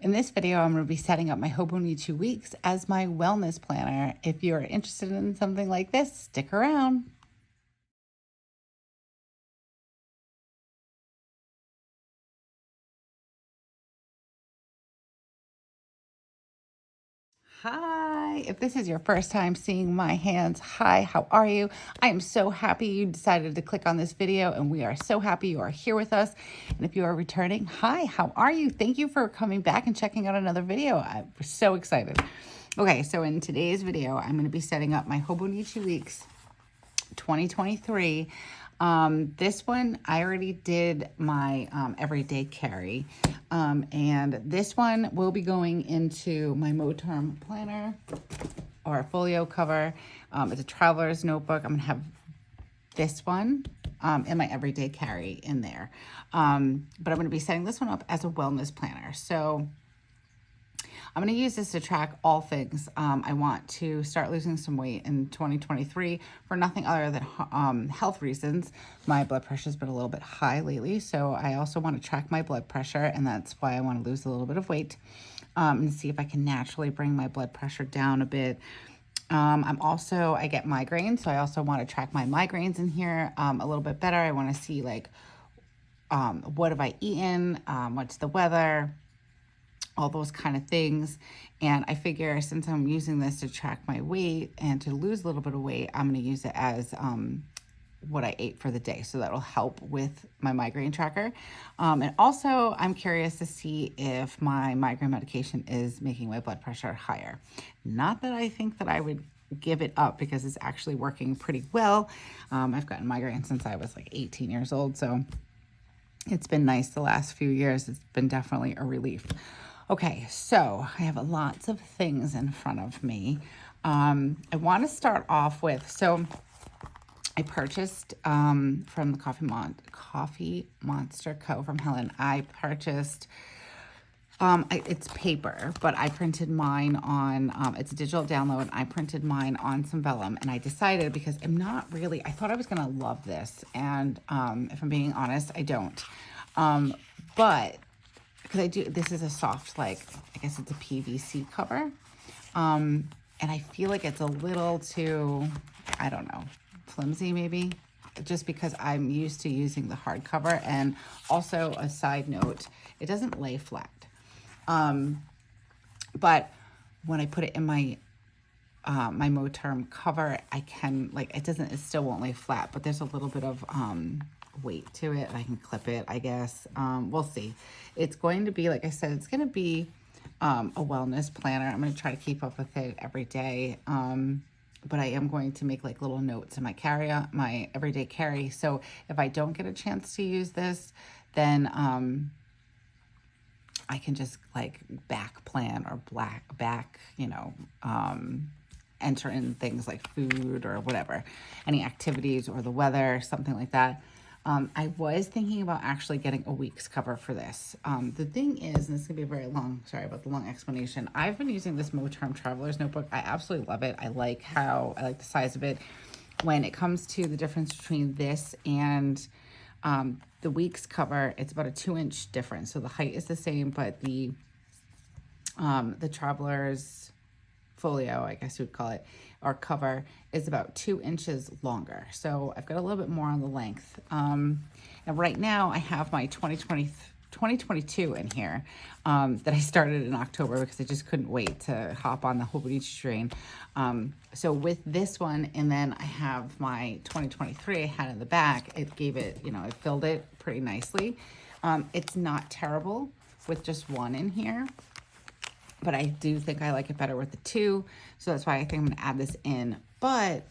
In this video, I'm going to be setting up my Hobonichi Weeks as my wellness planner. If you're interested in something like this, stick around. Hi, if this is your first time seeing my hands, hi, how are you? I am so happy you decided to click on this video, and we are so happy you are here with us. And if you are returning, hi, how are you? Thank you for coming back and checking out another video. I'm so excited. Okay, so in today's video, I'm going to be setting up my Hobonichi Weeks 2023. This one, I already did my everyday carry. And this one will be going into my Moterm planner or a folio cover. It's a traveler's notebook. I'm going to have this one and my everyday carry in there. But I'm going to be setting this one up as a wellness planner. So I'm going to use this to track all things. I want to start losing some weight in 2023 for nothing other than health reasons. My blood pressure has been a little bit high lately, so I also want to track my blood pressure, and that's why I want to lose a little bit of weight and see if I can naturally bring my blood pressure down a bit. I get migraines, so I also want to track my migraines in here a little bit better. I want to see what have I eaten, what's the weather, all those kind of things. And I figure since I'm using this to track my weight and to lose a little bit of weight, I'm going to use it as what I ate for the day. So that'll help with my migraine tracker. And also I'm curious to see if my migraine medication is making my blood pressure higher. Not that I think that I would give it up, because it's actually working pretty well. I've gotten migraine since I was like 18 years old. So it's been nice the last few years. It's been definitely a relief. Okay, so I have lots of things in front of me. I want to start off with, so I purchased from the Coffee Monster Co. from Helen. I purchased, it's paper, but I printed mine on, it's a digital download. I printed mine on some vellum, and I decided, because I thought I was going to love this. And if I'm being honest, I don't. But because this is a soft, I guess it's a PVC cover. And I feel like it's a little too, I don't know, flimsy maybe, just because I'm used to using the hardcover. And also, a side note, it doesn't lay flat. But when I put it in my my Moterm cover, I can, it still won't lay flat, but there's a little bit of weight to it. I can clip it, I guess. We'll see. It's going to be, like I said, it's going to be a wellness planner. I'm going to try to keep up with it every day. But I am going to make little notes in my everyday carry. So if I don't get a chance to use this, then I can just back plan or enter in things like food or whatever, any activities or the weather, something like that. I was thinking about actually getting a week's cover for this. The thing is, and this is going to be very long, sorry about the long explanation. I've been using this Moterm Traveler's Notebook. I absolutely love it. I like the size of it. When it comes to the difference between this and the week's cover, it's about a 2-inch difference. So the height is the same, but the Traveler's folio, I guess you would call it, or cover, is about 2 inches longer. So I've got a little bit more on the length. And right now I have my 2022 in here that I started in October because I just couldn't wait to hop on the Hobonichi train. So with this one, and then I have my 2023 I had in the back, it gave it, it filled it pretty nicely. It's not terrible with just one in here, but I do think I like it better with the two. So that's why I think I'm going to add this in. But,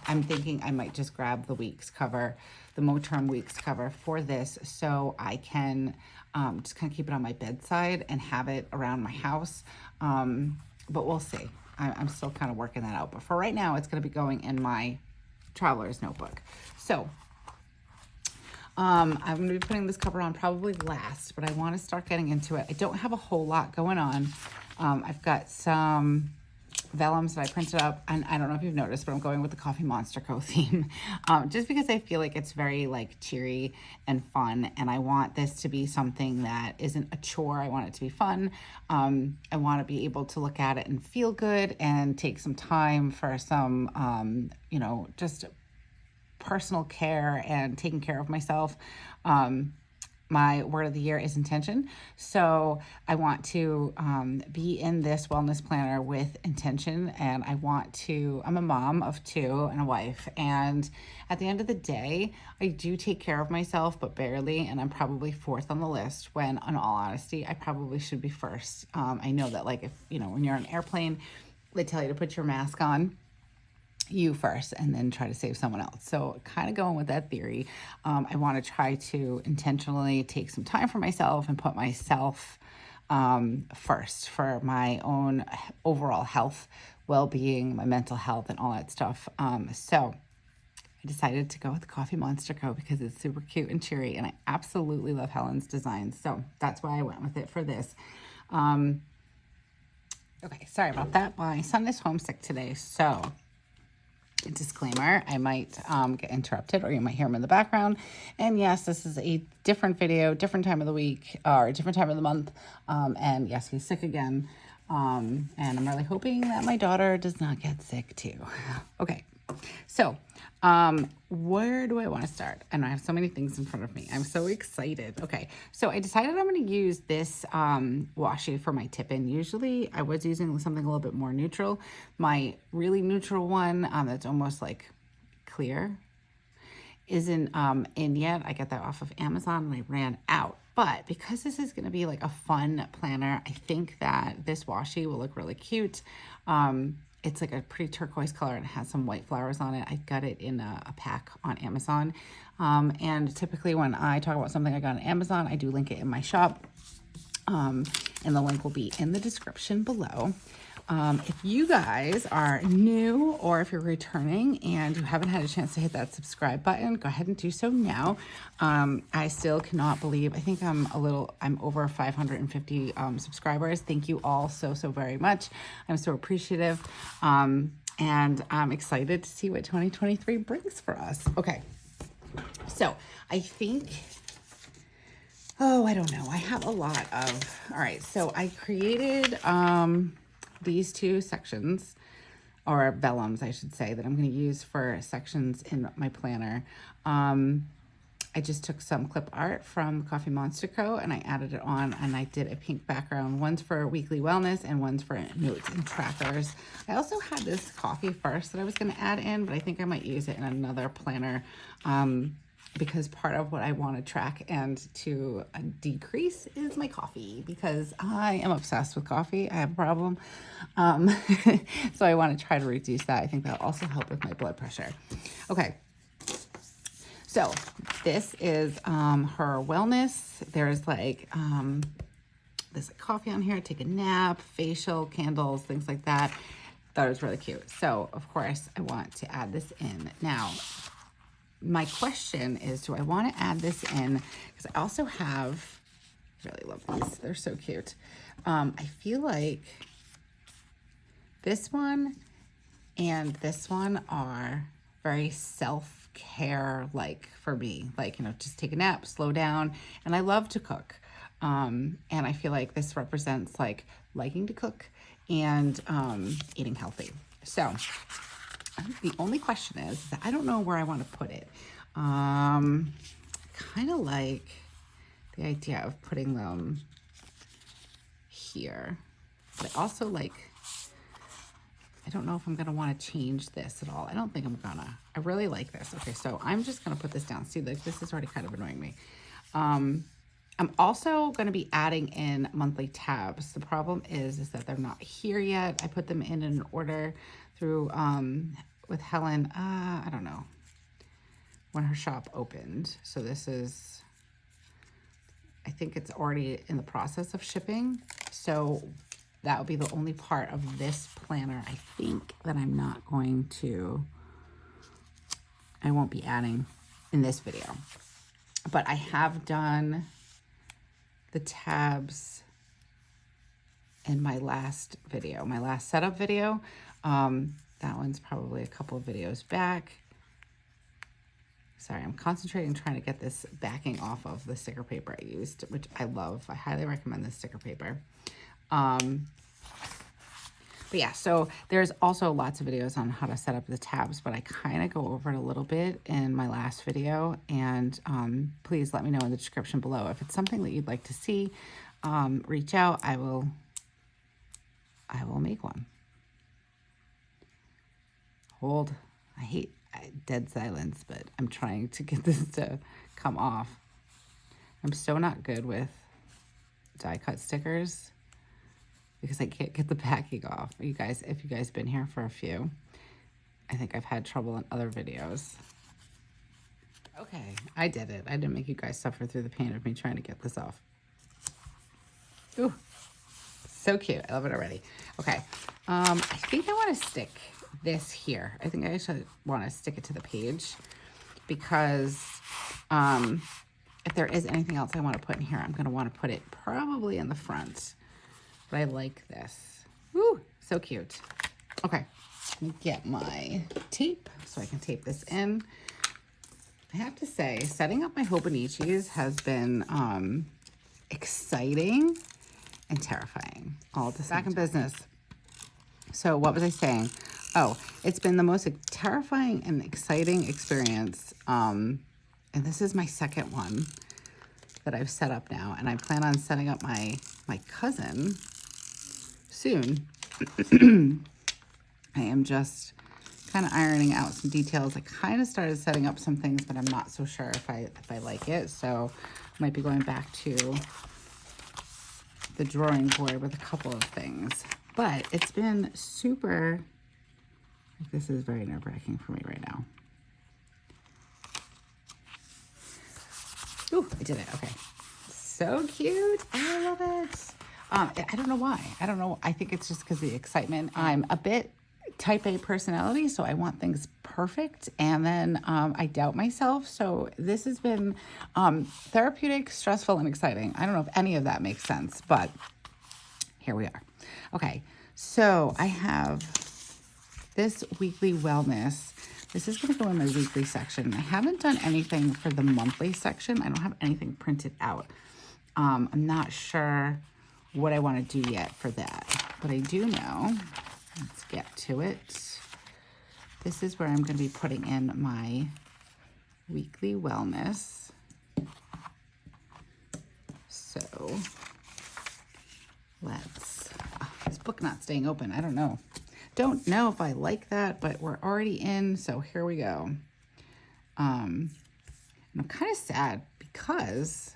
I'm thinking I might just grab the week's cover, the Moterm Weeks cover for this, so I can just kind of keep it on my bedside and have it around my house. But we'll see. I'm still kind of working that out. But for right now, it's going to be going in my traveler's notebook. So I'm going to be putting this cover on probably last, but I want to start getting into it. I don't have a whole lot going on. I've got some vellums that I printed up, and I don't know if you've noticed, but I'm going with the Coffee Monster Co theme, just because I feel like it's very like cheery and fun, and I want this to be something that isn't a chore. I want it to be fun. I want to be able to look at it and feel good and take some time for some, you know, just personal care and taking care of myself. My word of the year is intention. So I want to be in this wellness planner with intention. And I'm a mom of 2 and a wife. And at the end of the day, I do take care of myself, but barely. And I'm probably 4th on the list when, in all honesty, I probably should be 1st. I know that, like, if, you know, when you're on an airplane, they tell you to put your mask on, you first, and then try to save someone else. So kind of going with that theory, I want to try to intentionally take some time for myself and put myself first for my own overall health, well-being, my mental health, and all that stuff. So I decided to go with the Coffee Monster Co because it's super cute and cheery, and I absolutely love Helen's designs. So that's why I went with it for this. Okay, sorry about that. My son is homesick today, so disclaimer, I might get interrupted, or you might hear him in the background. And yes, this is a different video, different time of the week, or different time of the month. And yes, he's sick again. And I'm really hoping that my daughter does not get sick too. Okay, so where do I want to start? And I have so many things in front of me. I'm so excited. Okay, so I decided I'm going to use this washi for my tip-in. Usually I was using something a little bit more neutral. My really neutral one that's almost like clear isn't in yet. I got that off of Amazon and I ran out. But because this is going to be like a fun planner, I think that this washi will look really cute. It's like a pretty turquoise color and it has some white flowers on it. I got it in a pack on Amazon. And typically when I talk about something I got on Amazon, I do link it in my shop. And the link will be in the description below. If you guys are new or if you're returning and you haven't had a chance to hit that subscribe button, go ahead and do so now. I still cannot believe, I think I'm over 550 subscribers. Thank you all so very much. I'm so appreciative. And I'm excited to see what 2023 brings for us. Okay. So I think, I don't know. I have a lot of, all right. So I created, these 2 sections, or vellums, I should say, that I'm going to use for sections in my planner. I just took some clip art from Coffee Monster Co. and I added it on, and I did a pink background. One's for weekly wellness and one's for notes and trackers. I also had this coffee first that I was going to add in, but I think I might use it in another planner. Because part of what I want to track and to decrease is my coffee, because I am obsessed with coffee. I have a problem. So I want to try to reduce that. I think that'll also help with my blood pressure. Okay. So this is her wellness. There's like there's like coffee on here, take a nap, facial, candles, things like that. Thought it was really cute. So of course I want to add this in. Now, my question is, do I want to add this in? Because I also have, I really love these. They're so cute. I feel like this one and this one are very self-care, like for me, like, you know, just take a nap, slow down. And I love to cook. And I feel like this represents like liking to cook and eating healthy. So the only question is that I don't know where I want to put it. Kind of like the idea of putting them here. But I also like, I don't know if I'm going to want to change this at all. I don't think I'm going to. I really like this. Okay, so I'm just going to put this down. See, like, this is already kind of annoying me. I'm also going to be adding in monthly tabs. The problem is that they're not here yet. I put them in an order through with Helen, I don't know, when her shop opened. So this is, I think it's already in the process of shipping. So that will be the only part of this planner, I think, that I'm not going to, I won't be adding in this video. But I have done the tabs in my last video, my last setup video. That one's probably a couple of videos back. Sorry, I'm concentrating trying to get this backing off of the sticker paper I used, which I love. I highly recommend this sticker paper. But yeah, so there's also lots of videos on how to set up the tabs, but I kind of go over it a little bit in my last video. And please let me know in the description below. If it's something that you'd like to see, reach out. I will make one. Hold. I hate dead silence, but I'm trying to get this to come off. I'm so not good with die cut stickers because I can't get the backing off. You guys, if you guys been here for a few, I think I've had trouble in other videos. Okay, I did it. I didn't make you guys suffer through the pain of me trying to get this off. Ooh, so cute. I love it already. Okay, I think I want to stick this here. I think I actually want to stick it to the page because if there is anything else I want to put in here, I'm going to want to put it probably in the front. But I like this. Woo, so cute. Okay, let me get my tape so I can tape this in. I have to say, setting up my Hobonichis has been exciting and terrifying all at the same time. Back in business. So what was I saying? Oh, it's been the most terrifying and exciting experience. And this is my second one that I've set up now. And I plan on setting up my cousin soon. I am just kind of ironing out some details. I kind of started setting up some things, but I'm not so sure if I like it. So I might be going back to the drawing board with a couple of things. But it's been super... This is very nerve-wracking for me right now. Ooh, I did it. Okay. So cute. I love it. I don't know why. I don't know. I think it's just because of the excitement. I'm a bit type A personality, so I want things perfect. And then I doubt myself. So this has been therapeutic, stressful, and exciting. I don't know if any of that makes sense, but here we are. Okay. So I have this weekly wellness. This is going to go in my weekly section. I haven't done anything for the monthly section. I don't have anything printed out. I'm not sure what I want to do yet for that, but I do know, let's get to it. This is where I'm going to be putting in my weekly wellness. So let's, this book not staying open. I don't know. Don't know if I like that, but we're already in, so here we go. And I'm kind of sad because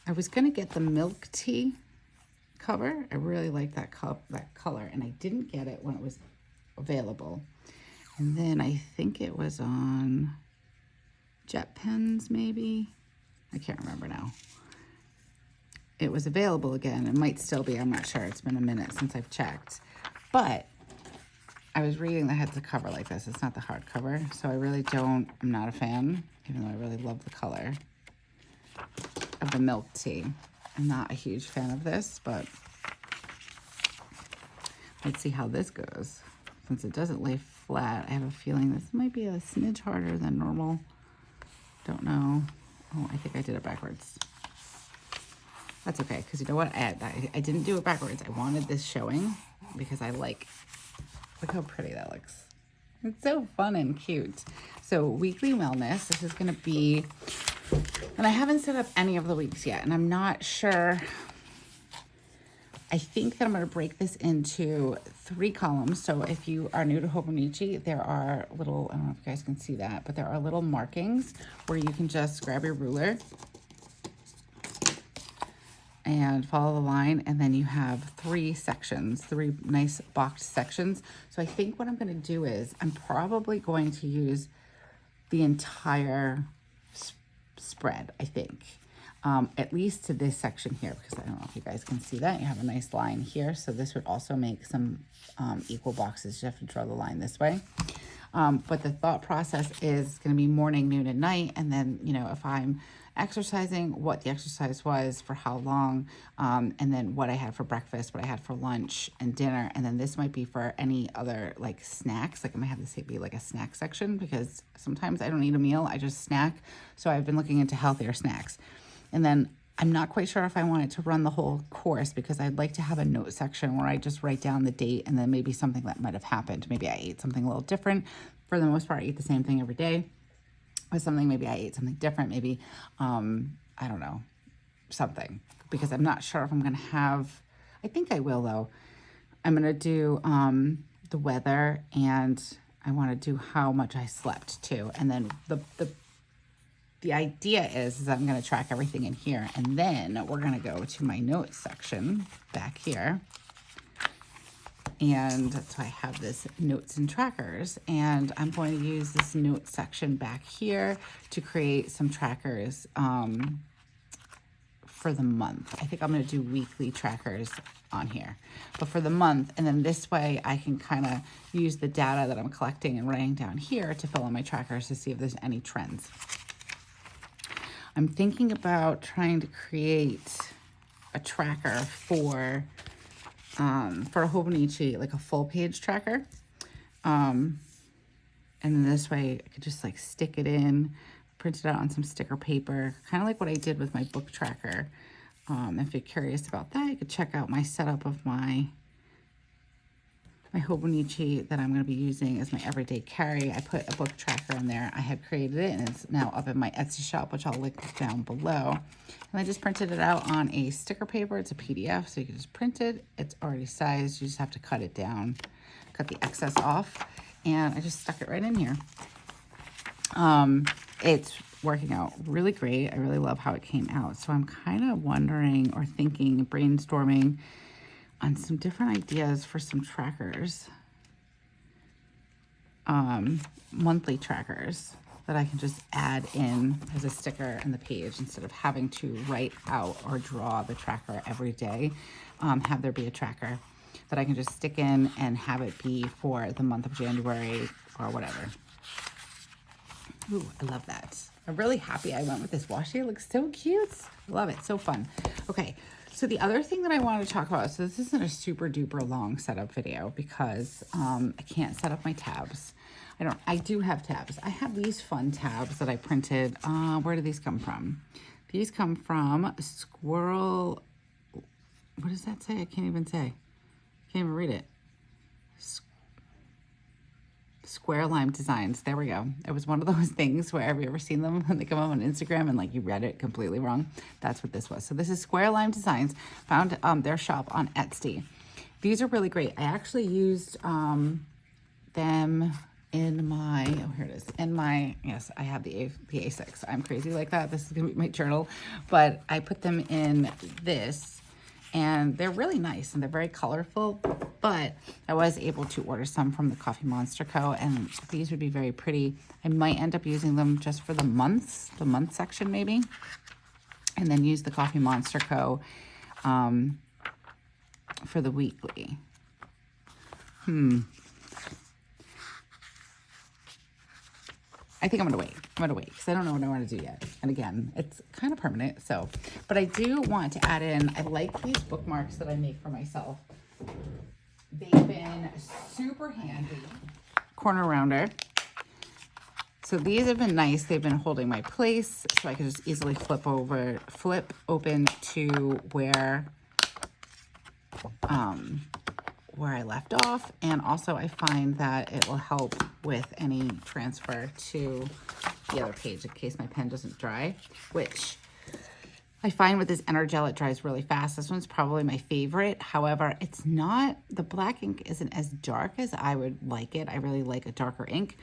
I was going to get the milk tea cover. I really like that color, and I didn't get it when it was available. And then I think it was on Jet Pens, maybe. I can't remember now. It was available again. It might still be. I'm not sure. It's been a minute since I've checked. But I was reading that had the cover like this. It's not the hardcover. So I really don't, I'm not a fan, even though I really love the color of the milk tea. I'm not a huge fan of this, but let's see how this goes. Since it doesn't lay flat, I have a feeling this might be a smidge harder than normal. Don't know. Oh, I think I did it backwards. That's okay, because you know what? I didn't do it backwards. I wanted this showing because I like, look how pretty that looks. It's so fun and cute. So weekly wellness, this is going to be, and I haven't set up any of the weeks yet, and I'm not sure. I think that I'm going to break this into 3 columns. So if you are new to Hobonichi, there are little, I don't know if you guys can see that, but there are little markings where you can just grab your ruler and follow the line. And then you have 3 sections, 3 nice boxed sections. So I think what I'm going to do is I'm probably going to use the entire spread, I think. At least to this section here, because I don't know if you guys can see that. You have a nice line here. So this would also make some equal boxes. You have to draw the line this way. But the thought process is going to be morning, noon, and night. And then, you know, if I'm exercising, what the exercise was, for how long, and then what I had for breakfast, what I had for lunch and dinner. And then this might be for any other like snacks. Like I might have this be like a snack section, because sometimes I don't eat a meal, I just snack. So I've been looking into healthier snacks. And then I'm not quite sure if I wanted to run the whole course, because I'd like to have a note section where I just write down the date and then maybe something that might have happened. Maybe I ate something a little different. For the most part, I eat the same thing every day. Or something, maybe I ate something different. Maybe, I don't know, something. Because I'm not sure if I'm going to have, I think I will though. I'm going to do the weather, and I want to do how much I slept too. And then the idea is I'm going to track everything in here, and then we're going to go to my notes section back here. And so I have this notes and trackers, and I'm going to use this notes section back here to create some trackers for the month. I think I'm going to do weekly trackers on here, but for the month. And then this way I can kind of use the data that I'm collecting and writing down here to fill in my trackers to see if there's any trends. I'm thinking about trying to create a tracker for a Hobonichi, like a full page tracker. And then this way I could just like stick it in, print it out on some sticker paper, kind of like what I did with my book tracker. If you're curious about that, you could check out my setup of my Hobonichi that I'm going to be using as my everyday carry. I put a book tracker in there. I had created it, and it's now up in my Etsy shop, which I'll link down below. And I just printed it out on a sticker paper. It's a PDF, so you can just print it. It's already sized. You just have to cut it down, cut the excess off, and I just stuck it right in here. It's working out really great. I really love how it came out. So I'm kind of wondering or thinking, brainstorming on some different ideas for some trackers, monthly trackers that I can just add in as a sticker in the page instead of having to write out or draw the tracker every day. Have there be a tracker that I can just stick in and have it be for the month of January or whatever. Ooh, I love that. I'm really happy I went with this washi. It looks so cute. Love it. So fun. Okay. So the other thing that I want to talk about, so this isn't a super duper long setup video because I can't set up my tabs. I do have tabs. I have these fun tabs that I printed. Where do these come from? These come from Squirrel. What does that say? I can't even say. Can't even read it. Square Lime Designs. There we go. It was one of those things where, have you ever seen them when they come up on Instagram and like you read it completely wrong? That's what this was. So this is Square Lime Designs, found their shop on Etsy. These are really great. I actually used them in my, oh, here it is, in my, yes, I have the A6. I'm crazy like that. This is gonna be my journal, but I put them in this, and they're really nice and they're very colorful, but I was able to order some from the Coffee Monster Co. and these would be very pretty. I might end up using them just for the month section maybe, and then use the Coffee Monster Co. For the weekly. I think I'm going to wait. I'm going to wait because I don't know what I want to do yet. And again, it's kind of permanent. So, but I do want to add in, I like these bookmarks that I make for myself. They've been super handy. Corner rounder. So these have been nice. They've been holding my place so I can just easily flip open to where I left off. And also I find that it will help with any transfer to the other page in case my pen doesn't dry, which I find with this Energel it dries really fast. This one's probably my favorite. However, it's not, the black ink isn't as dark as I would like it. I really like a darker ink.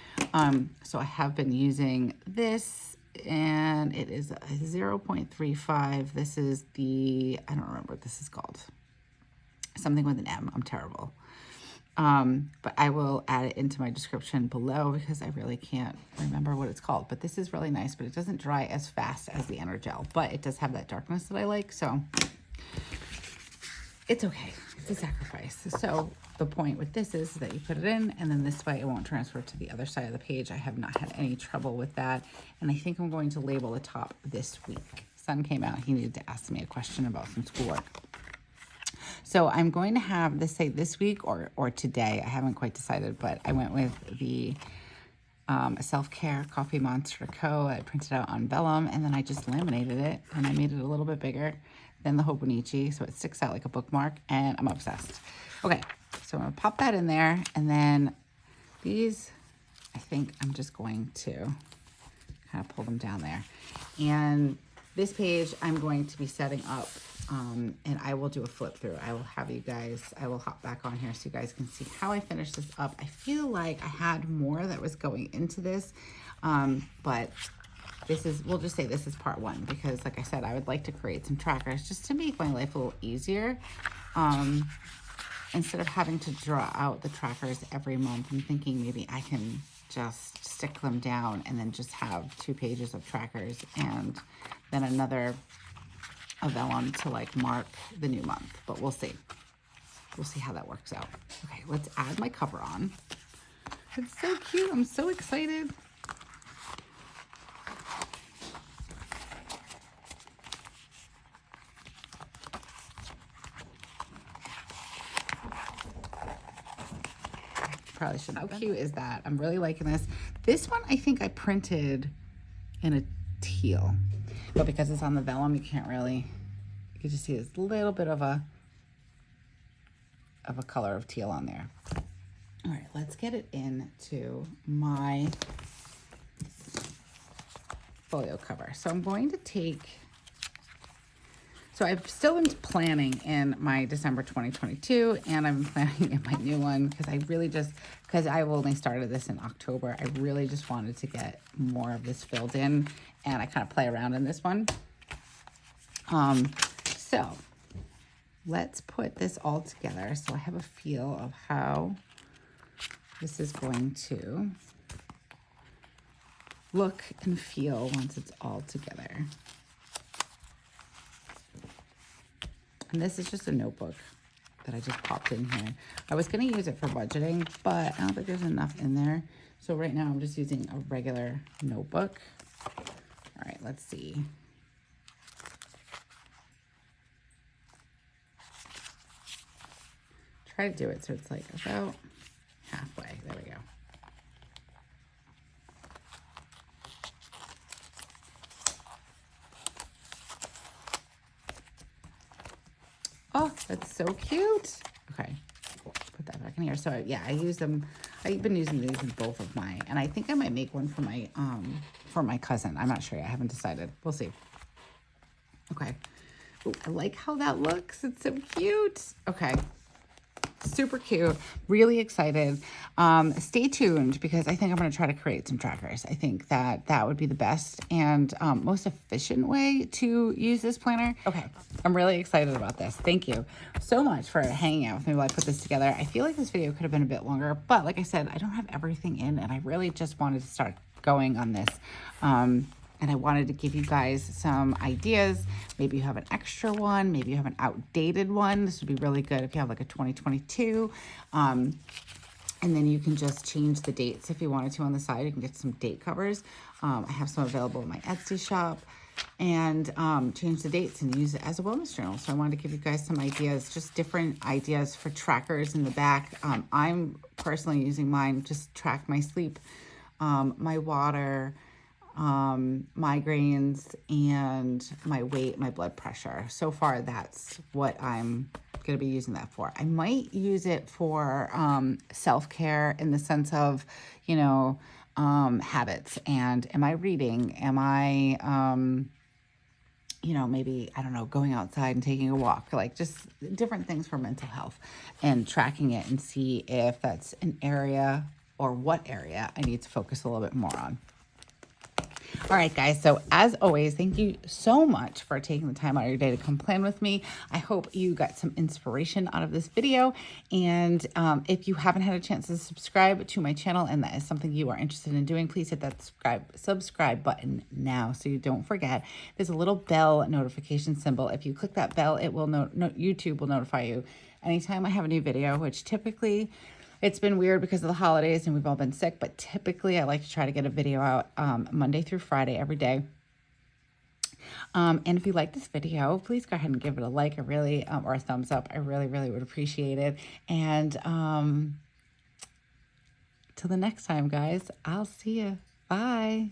So I have been using this, and it is a 0.35. This is the, I don't remember what this is called. Something with an M. I'm terrible. But I will add it into my description below because I really can't remember what it's called. But this is really nice, but it doesn't dry as fast as the Energel. But it does have that darkness that I like. So it's okay. It's a sacrifice. So the point with this is that you put it in, and then this way it won't transfer to the other side of the page. I have not had any trouble with that. And I think I'm going to label the top this week. Son came out. He needed to ask me a question about some schoolwork. So I'm going to have this say this week or today. I haven't quite decided, but I went with the Self-Care Coffee Monster Co. I printed out on vellum, and then I just laminated it, and I made it a little bit bigger than the Hobonichi, so it sticks out like a bookmark, and I'm obsessed. Okay, so I'm going to pop that in there, and then these, I think I'm just going to kind of pull them down there. And this page I'm going to be setting up, and I will do a flip through. I will have you guys, I will hop back on here so you guys can see how I finish this up. I feel like I had more that was going into this, but this is, we'll just say this is part one, because like I said, I would like to create some trackers just to make my life a little easier. Instead of having to draw out the trackers every month, I'm thinking maybe I can just stick them down and then just have 2 pages of trackers and then another a vellum to like mark the new month, but we'll see. We'll see how that works out. Okay, let's add my cover on. It's so cute. I'm so excited. Probably shouldn't. How cute is that? I'm really liking this. This one I think I printed in a teal, but because it's on the vellum, you can't really, you can just see this little bit of a color of teal on there. All right, let's get it into my folio cover. So I'm going to take, so I've still been planning in my December 2022, and I'm planning in my new one, because I really just, because I've only started this in October, I really just wanted to get more of this filled in, and I kind of play around in this one. So let's put this all together so I have a feel of how this is going to look and feel once it's all together. And this is just a notebook that I just popped in here. I was going to use it for budgeting, but I don't think there's enough in there. So right now I'm just using a regular notebook. All right, let's see. Try to do it so it's like about halfway. There we go. Oh, that's so cute. Okay, put that back in here. So yeah, I use them. I've been using these in both of mine, and I think I might make one for my cousin. I'm not sure. I haven't decided. We'll see. Okay. Ooh, I like how that looks. It's so cute. Okay. Super cute. Really excited. Stay tuned, because I think I'm going to try to create some trackers. I think that that would be the best and most efficient way to use this planner. Okay. I'm really excited about this. Thank you so much for hanging out with me while I put this together. I feel like this video could have been a bit longer, but like I said, I don't have everything in, and I really just wanted to start going on this. And I wanted to give you guys some ideas. Maybe you have an extra one. Maybe you have an outdated one. This would be really good if you have like a 2022. And then you can just change the dates if you wanted to on the side. You can get some date covers. I have some available in my Etsy shop. And change the dates and use it as a wellness journal. So I wanted to give you guys some ideas, just different ideas for trackers in the back. I'm personally using mine, just track my sleep, my water, migraines, and my weight, my blood pressure. So far, that's what I'm going to be using that for. I might use it for self-care in the sense of, you know, habits. And am I reading? Am I, you know, maybe, I don't know, going outside and taking a walk, like just different things for mental health, and tracking it and see if that's an area or what area I need to focus a little bit more on. All right, guys. So as always, thank you so much for taking the time out of your day to come plan with me. I hope you got some inspiration out of this video. And if you haven't had a chance to subscribe to my channel and that is something you are interested in doing, please hit that subscribe button now so you don't forget. There's a little bell notification symbol. If you click that bell, it will YouTube will notify you anytime I have a new video, which typically it's been weird because of the holidays and we've all been sick, but typically I like to try to get a video out Monday through Friday every day. And if you like this video, please go ahead and give it a like. I really, or a thumbs up. I really, really would appreciate it. And till the next time, guys, I'll see you. Bye.